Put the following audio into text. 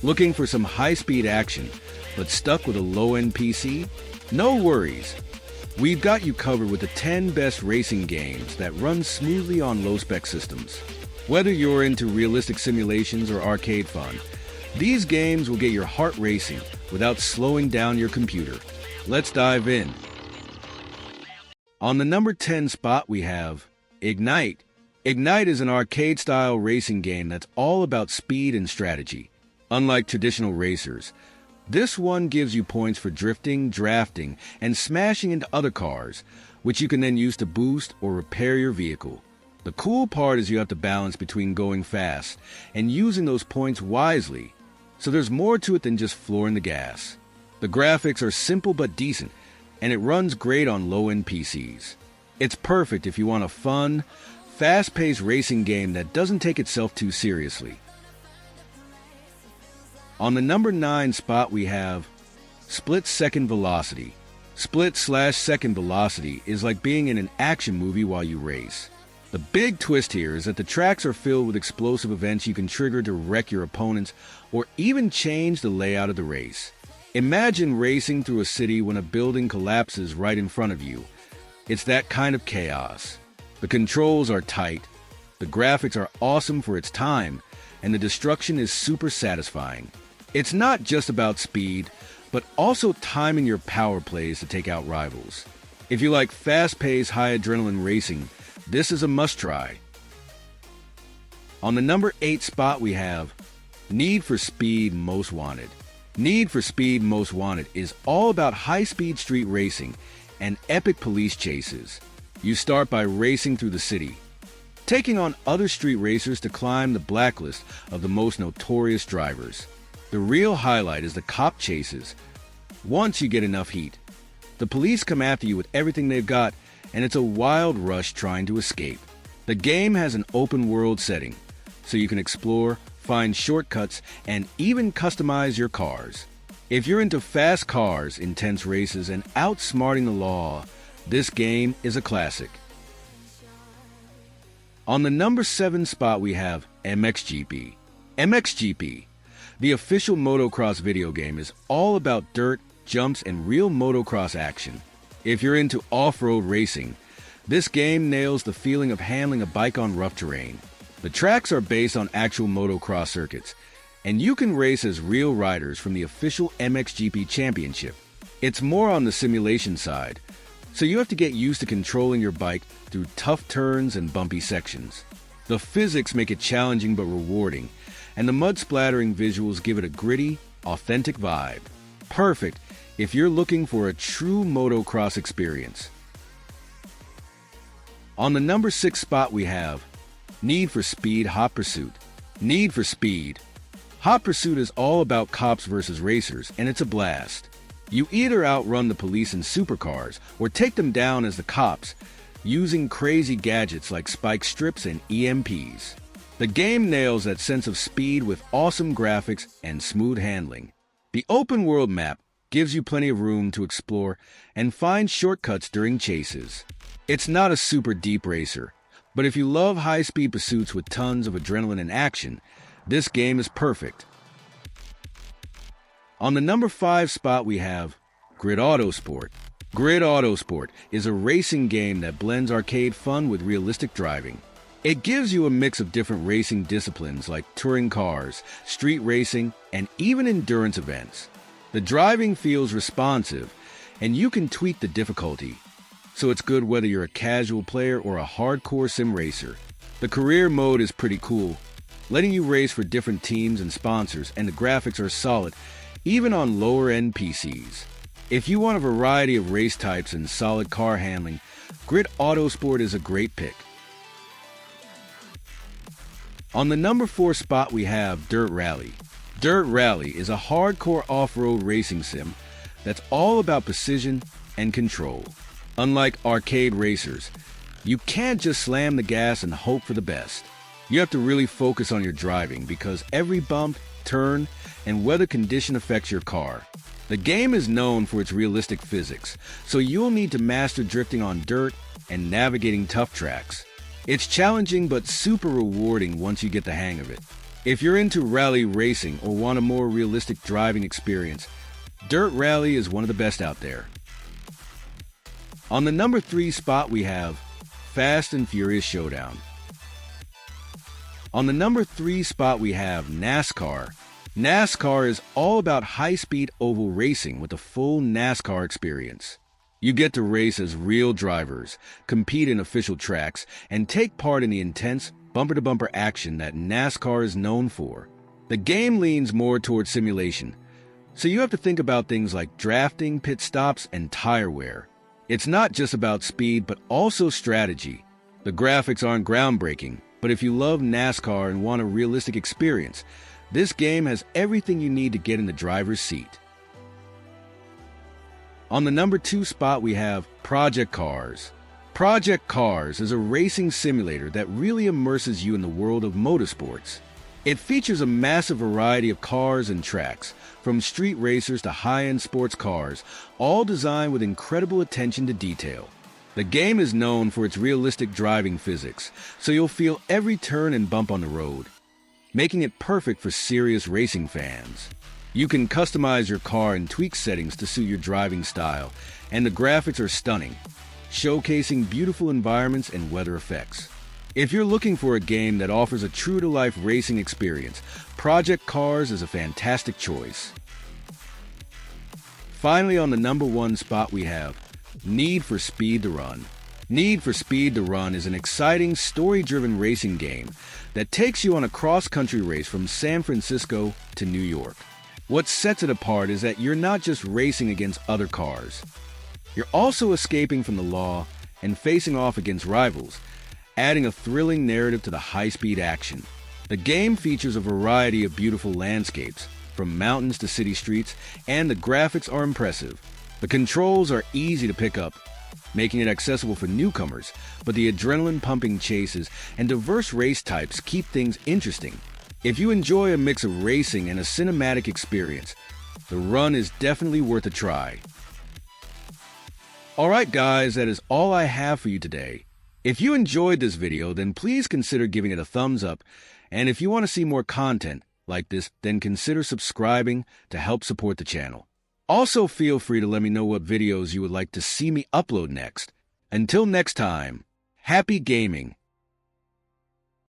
Looking for some high-speed action, but stuck with a low-end PC? No worries. We've got you covered with the 10 best racing games that run smoothly on low-spec systems. Whether you're into realistic simulations or arcade fun, these games will get your heart racing without slowing down your computer. Let's dive in. On the number 10 spot we have Ignite. Ignite is an arcade-style racing game that's all about speed and strategy. Unlike traditional racers, this one gives you points for drifting, drafting, and smashing into other cars, which you can then use to boost or repair your vehicle. The cool part is you have to balance between going fast and using those points wisely, so there's more to it than just flooring the gas. The graphics are simple but decent, and it runs great on low-end PCs. It's perfect if you want a fun, fast-paced racing game that doesn't take itself too seriously. On the number 9 spot we have Split-Second Velocity. Split/second velocity is like being in an action movie while you race. The big twist here is that the tracks are filled with explosive events you can trigger to wreck your opponents or even change the layout of the race. Imagine racing through a city when a building collapses right in front of you. It's that kind of chaos. The controls are tight, the graphics are awesome for its time, and the destruction is super satisfying. It's not just about speed, but also timing your power plays to take out rivals. If you like fast-paced, high-adrenaline racing, this is a must-try. On the number 8 spot we have Need for Speed Most Wanted. Need for Speed Most Wanted is all about high-speed street racing and epic police chases. You start by racing through the city, taking on other street racers to climb the blacklist of the most notorious drivers. The real highlight is the cop chases. Once you get enough heat, the police come after you with everything they've got, and it's a wild rush trying to escape. The game has an open world setting, so you can explore, find shortcuts, and even customize your cars. If you're into fast cars, intense races, and outsmarting the law, this game is a classic. On the number 7 spot we have MXGB. MXGB, the official motocross video game, is all about dirt, jumps, and real motocross action. If you're into off-road racing, this game nails the feeling of handling a bike on rough terrain. The tracks are based on actual motocross circuits, and you can race as real riders from the official MXGP Championship. It's more on the simulation side, so you have to get used to controlling your bike through tough turns and bumpy sections. The physics make it challenging but rewarding, and the mud-splattering visuals give it a gritty, authentic vibe. Perfect if you're looking for a true motocross experience. On the number 6 spot we have Need for Speed Hot Pursuit. Need for Speed Hot Pursuit is all about cops versus racers, and it's a blast. You either outrun the police in supercars or take them down as the cops, using crazy gadgets like spike strips and EMPs. The game nails that sense of speed with awesome graphics and smooth handling. The open world map gives you plenty of room to explore and find shortcuts during chases. It's not a super deep racer, but if you love high-speed pursuits with tons of adrenaline and action, this game is perfect. On the number 5 spot we have Grid Autosport. Grid Autosport is a racing game that blends arcade fun with realistic driving. It gives you a mix of different racing disciplines like touring cars, street racing, and even endurance events. The driving feels responsive, and you can tweak the difficulty, so it's good whether you're a casual player or a hardcore sim racer. The career mode is pretty cool, letting you race for different teams and sponsors, and the graphics are solid, even on lower-end PCs. If you want a variety of race types and solid car handling, Grid Autosport is a great pick. On the number 4 spot we have Dirt Rally. Dirt Rally is a hardcore off-road racing sim that's all about precision and control. Unlike arcade racers, you can't just slam the gas and hope for the best. You have to really focus on your driving because every bump, turn, and weather condition affects your car. The game is known for its realistic physics, so you'll need to master drifting on dirt and navigating tough tracks. It's challenging but super rewarding once you get the hang of it. If you're into rally racing or want a more realistic driving experience, Dirt Rally is one of the best out there. On the number 3 spot, we have Fast and Furious Showdown. On the number 3 spot, we have NASCAR. NASCAR is all about high-speed oval racing with a full NASCAR experience. You get to race as real drivers, compete in official tracks, and take part in the intense bumper-to-bumper action that NASCAR is known for. The game leans more towards simulation, so you have to think about things like drafting, pit stops, and tire wear. It's not just about speed, but also strategy. The graphics aren't groundbreaking, but if you love NASCAR and want a realistic experience, this game has everything you need to get in the driver's seat. On the number 2 spot, we have Project Cars. Project Cars is a racing simulator that really immerses you in the world of motorsports. It features a massive variety of cars and tracks, from street racers to high-end sports cars, all designed with incredible attention to detail. The game is known for its realistic driving physics, so you'll feel every turn and bump on the road, making it perfect for serious racing fans. You can customize your car and tweak settings to suit your driving style, and the graphics are stunning, showcasing beautiful environments and weather effects. If you're looking for a game that offers a true-to-life racing experience, Project Cars is a fantastic choice. Finally, on the number 1 spot, we have Need for Speed to Run. Need for Speed to Run is an exciting, story-driven racing game that takes you on a cross-country race from San Francisco to New York. What sets it apart is that you're not just racing against other cars. You're also escaping from the law and facing off against rivals, adding a thrilling narrative to the high-speed action. The game features a variety of beautiful landscapes, from mountains to city streets, and the graphics are impressive. The controls are easy to pick up, making it accessible for newcomers, but the adrenaline-pumping chases and diverse race types keep things interesting. If you enjoy a mix of racing and a cinematic experience, the run is definitely worth a try. Alright guys, that is all I have for you today. If you enjoyed this video, then please consider giving it a thumbs up, and if you want to see more content like this, then consider subscribing to help support the channel. Also, feel free to let me know what videos you would like to see me upload next. Until next time, happy gaming!